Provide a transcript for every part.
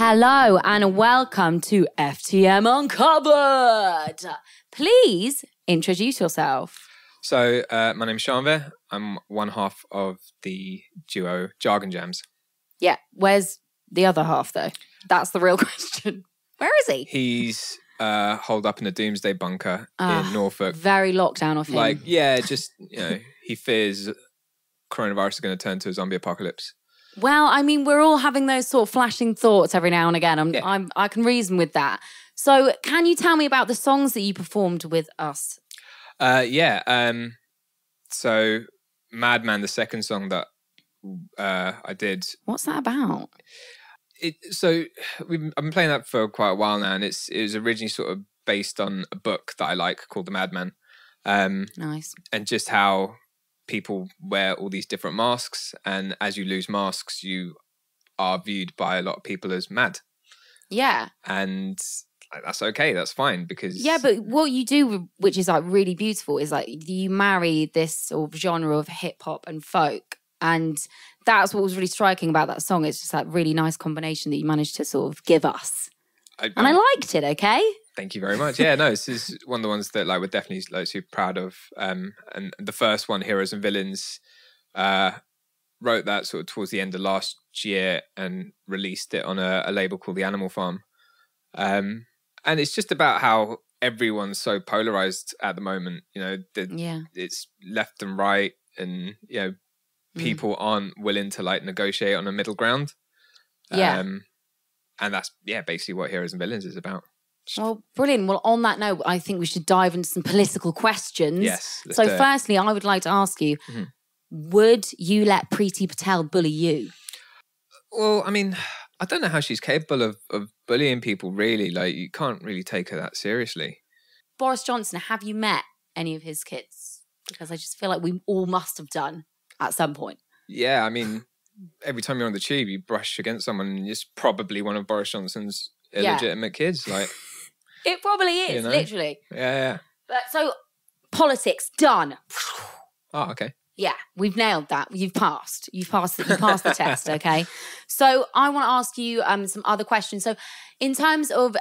Hello and welcome to FTM Uncovered. Please introduce yourself. So, my name's Shanve. I'm one half of the duo Jargon Jams. Yeah, where's the other half though? That's the real question. Where is he? He's holed up in a doomsday bunker in Norfolk. Very lockdown of him. Like, yeah, just, he fears coronavirus is going to turn to a zombie apocalypse. Well, I mean, we're all having those sort of flashing thoughts every now and again. I can reason with that. So can you tell me about the songs that you performed with us? So Madman, the second song that I did. What's that about? I've been playing that for quite a while now, and it was originally sort of based on a book that I like called The Madman. Nice. And just how people wear all these different masks, and as you lose masks, you are viewed by a lot of people as mad. Yeah. And that's okay, that's fine, because... Yeah, but what you do, which is like really beautiful, is like you marry this sort of genre of hip hop and folk. And that's what was really striking about that song. It's just that really nice combination that you managed to sort of give us. And I liked it, okay? Thank you very much. Yeah, no, this is one of the ones that we're definitely super proud of. And the first one, Heroes and Villains, wrote that sort of towards the end of last year and released it on a label called The Animal Farm. And it's just about how everyone's so polarized at the moment. It's left and right, and people aren't willing to negotiate on a middle ground. Yeah. And that's basically what Heroes and Villains is about. Well, brilliant. Well, on that note, I think we should dive into some political questions. Yes. So firstly, I would like to ask you, would you let Priti Patel bully you? Well, I mean, I don't know how she's capable of bullying people, really. You can't really take her that seriously. Boris Johnson, have you met any of his kids? Because I just feel like we all must have done at some point. Yeah, I mean, every time you're on the tube, you brush against someone and it's probably one of Boris Johnson's illegitimate kids. It probably is, literally. Yeah. But so, politics, done. Oh, okay. Yeah, we've nailed that. You've passed. You passed the test, okay? So I want to ask you some other questions. So in terms of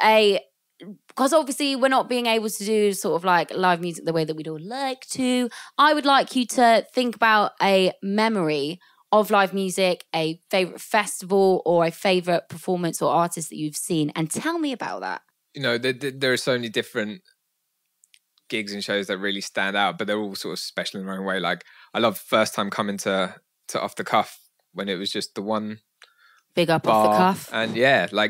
because obviously we're not being able to do sort of live music the way that we'd all like to, I would like you to think about a memory of live music, a favourite festival or a favourite performance or artist that you've seen, and tell me about that. There are so many different gigs and shows that really stand out, but they're all sort of special in their own way. I love first time coming to Off the Cuff when it was just the one big up bar, Off the Cuff. and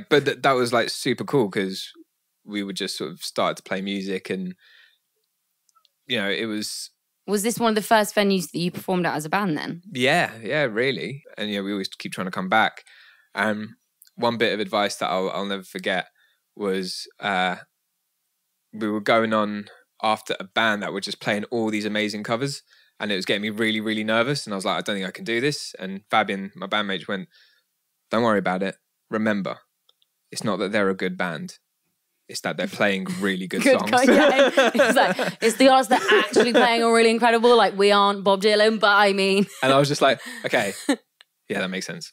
but that was super cool because we would just sort of start to play music, and it was. Was this one of the first venues that you performed at as a band then? Yeah, really. And we always keep trying to come back. One bit of advice that I'll never forget was we were going on after a band that were just playing all these amazing covers, and it was getting me really, really nervous. And I was like, I don't think I can do this. And Fabian, my bandmate, went, don't worry about it. Remember, it's not that they're a good band. It's that they're playing really good songs. It's the artists that are actually playing are really incredible. We aren't Bob Dylan, but I mean. And I was just like, okay, yeah, that makes sense.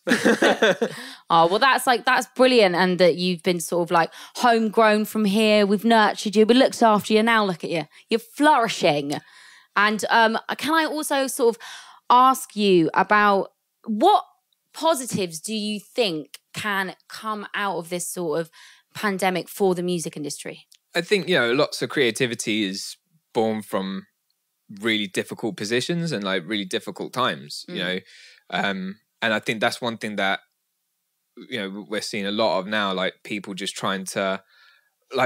Oh, well, that's brilliant. And that you've been sort of homegrown from here. We've nurtured you. We looked after you. Now look at you. You're flourishing. And can I also sort of ask you about what positives do you think can come out of this sort of pandemic for the music industry? I think, lots of creativity is born from really difficult positions and really difficult times, and I think that's one thing that, we're seeing a lot of now, people just trying to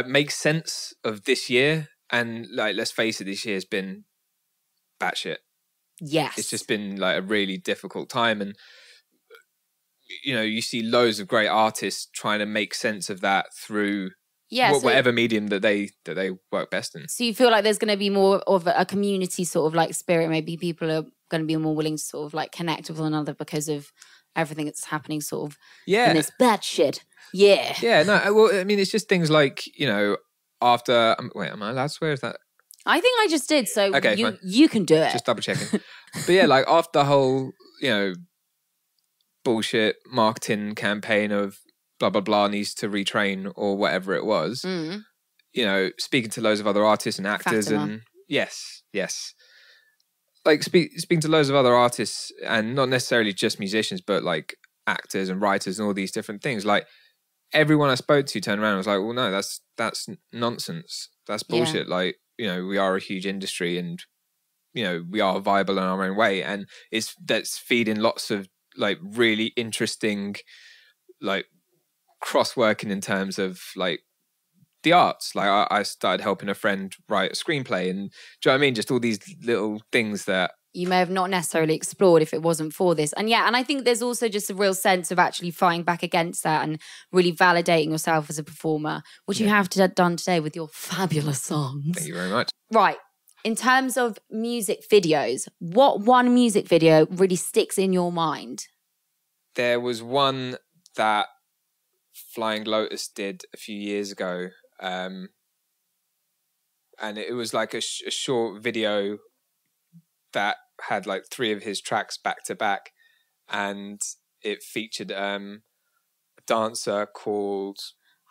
make sense of this year. And let's face it, this year has been batshit. Yes. It's just been a really difficult time. And, you see loads of great artists trying to make sense of that through whatever medium that they work best in. So you feel like there's going to be more of a community sort of spirit. Maybe people are going to be more willing to sort of connect with one another because of everything that's happening sort of in this bad shit. Yeah. Yeah, no, well, I mean, it's just things after... wait, am I allowed to swear? Is that... I think I just did, so okay, you can do it. Just double checking. But yeah, after the whole, bullshit marketing campaign of blah, blah, blah needs to retrain or whatever it was, you know, speaking to loads of other artists and actors and yes. Like speaking to loads of other artists and not necessarily just musicians, but like actors and writers and all these different things. Like everyone I spoke to turned around and was like, well, no, that's nonsense. That's bullshit. Yeah. Like, you know, we are a huge industry and, you know, we are viable in our own way. And that's feeding lots of like really interesting, like cross-working in terms of like the arts. Like I started helping a friend write a screenplay and do you know what I mean? Just all these little things that you may have not necessarily explored if it wasn't for this. And yeah, and I think there's also just a real sense of actually fighting back against that and really validating yourself as a performer, which you have done today with your fabulous songs. Thank you very much. Right. In terms of music videos, what one music video really sticks in your mind? There was one that Flying Lotus did a few years ago. And it was like a short video that had like 3 of his tracks back to back, and it featured a dancer called,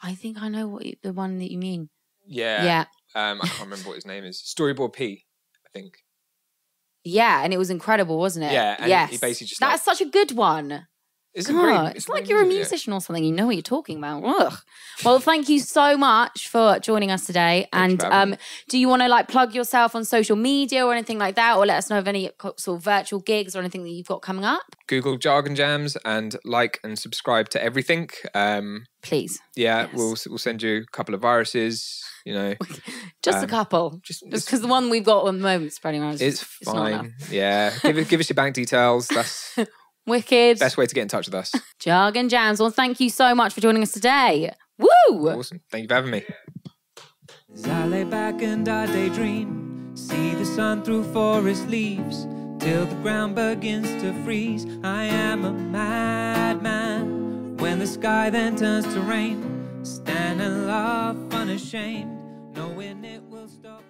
I think I know the one that you mean. Yeah. I can't remember what his name is. Storyboard P, I think. Yeah, and it was incredible, wasn't it? Yeah, and he basically just that's such a good one. It's like you're a musician or something. You know what you're talking about. Ugh. Well, thank you so much for joining us today. And do you want to like plug yourself on social media or anything like that, or let us know of any sort of virtual gigs or anything that you've got coming up? Google Jargon Jams and like and subscribe to everything. Please. Yeah, yes. We'll send you a couple of viruses. You know, just a couple. Just because the one we've got at the moment spreading around. It's fine. Yeah, give us your bank details. That's. Wicked. Best way to get in touch with us. Jargon Jams. Well, thank you so much for joining us today. Woo! Awesome. Thank you for having me. As I lay back and I daydream, see the sun through forest leaves, till the ground begins to freeze. I am a madman when the sky then turns to rain, stand and laugh unashamed, knowing it will stop.